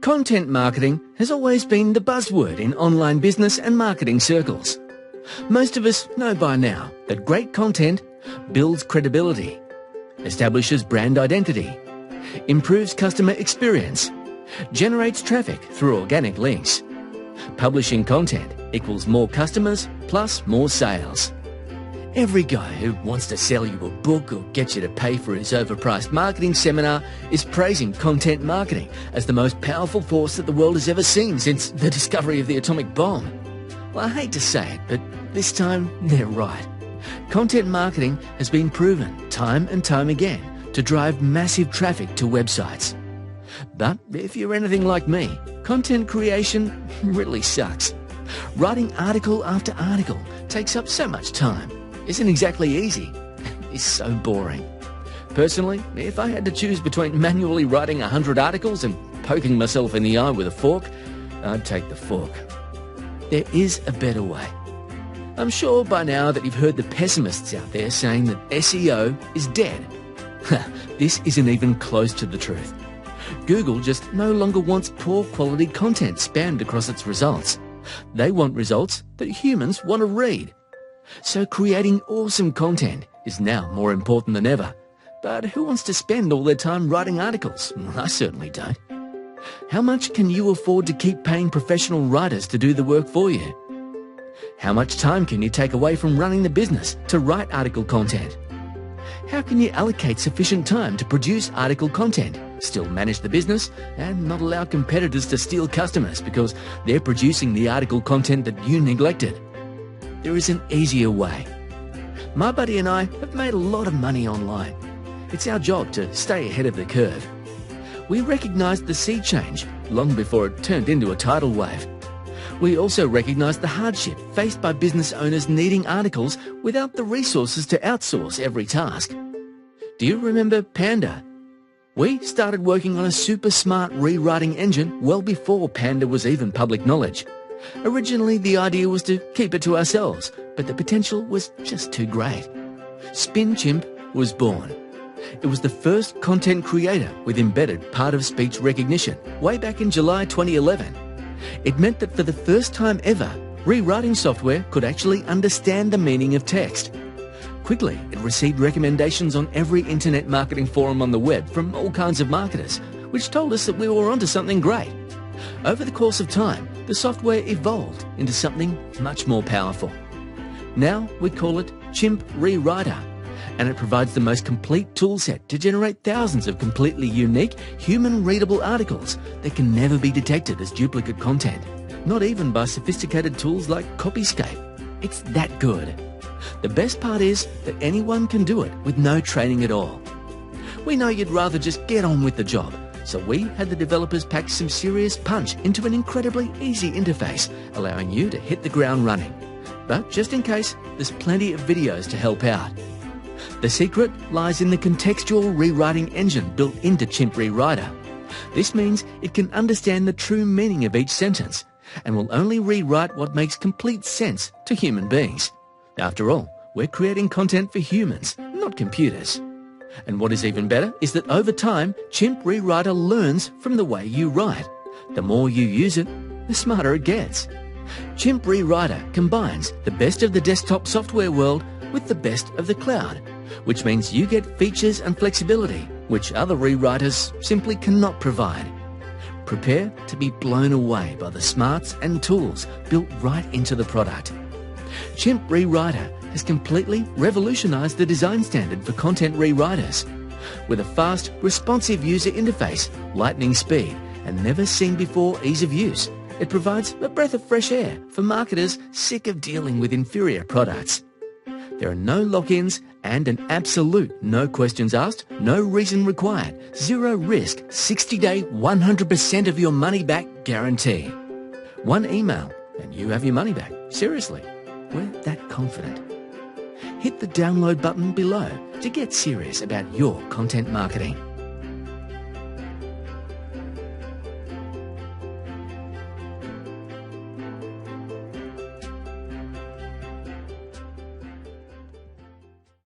Content marketing has always been the buzzword in online business and marketing circles. Most of us know by now that great content builds credibility, establishes brand identity, improves customer experience, generates traffic through organic links. Publishing content equals more customers plus more sales. Every guy who wants to sell you a book or get you to pay for his overpriced marketing seminar is praising content marketing as the most powerful force that the world has ever seen since the discovery of the atomic bomb. Well, I hate to say it, but this time they're right. Content marketing has been proven time and time again to drive massive traffic to websites. But if you're anything like me, content creation really sucks. Writing article after article takes up so much time, isn't exactly easy, is so boring. Personally, if I had to choose between manually writing 100 articles and poking myself in the eye with a fork, I'd take the fork. There is a better way. I'm sure by now that you've heard the pessimists out there saying that SEO is dead. This isn't even close to the truth. Google just no longer wants poor quality content spammed across its results. They want results that humans want to read. So creating awesome content is now more important than ever. But who wants to spend all their time writing articles? I certainly don't. How much can you afford to keep paying professional writers to do the work for you? How much time can you take away from running the business to write article content? How can you allocate sufficient time to produce article content, still manage the business, and not allow competitors to steal customers because they're producing the article content that you neglected? There is an easier way. My buddy and I have made a lot of money online. It's our job to stay ahead of the curve. We recognized the sea change long before it turned into a tidal wave. We also recognized the hardship faced by business owners needing articles without the resources to outsource every task. Do you remember PANDA? We started working on a super smart rewriting engine well before PANDA was even public knowledge. Originally, the idea was to keep it to ourselves, but the potential was just too great. SPINCHIMP was born. It was the first content creator with embedded part-of-speech recognition way back in July 2011. It meant that for the first time ever, rewriting software could actually understand the meaning of text. Quickly, it received recommendations on every internet marketing forum on the web from all kinds of marketers, which told us that we were onto something great. Over the course of time, the software evolved into something much more powerful. Now we call it Chimp Rewriter, and it provides the most complete toolset to generate thousands of completely unique, human-readable articles that can never be detected as duplicate content, not even by sophisticated tools like Copyscape. It's that good. The best part is that anyone can do it with no training at all. We know you'd rather just get on with the job, so we had the developers pack some serious punch into an incredibly easy interface, allowing you to hit the ground running. But just in case, there's plenty of videos to help out. The secret lies in the contextual rewriting engine built into Chimp Rewriter. This means it can understand the true meaning of each sentence and will only rewrite what makes complete sense to human beings. After all, we're creating content for humans, not computers. And what is even better is that over time, Chimp Rewriter learns from the way you write. The more you use it, the smarter it gets. Chimp Rewriter combines the best of the desktop software world with the best of the cloud, which means you get features and flexibility which other rewriters simply cannot provide. Prepare to be blown away by the smarts and tools built right into the product. Chimp Rewriter has completely revolutionized the design standard for content rewriters. With a fast, responsive user interface, lightning speed, and never-seen-before ease of use, it provides a breath of fresh air for marketers sick of dealing with inferior products. There are no lock-ins and an absolute no questions asked, no reason required, zero risk, 60-day, 100% of your money back guarantee. One email and you have your money back. Seriously, we're that confident. Hit the download button below to get serious about your content marketing.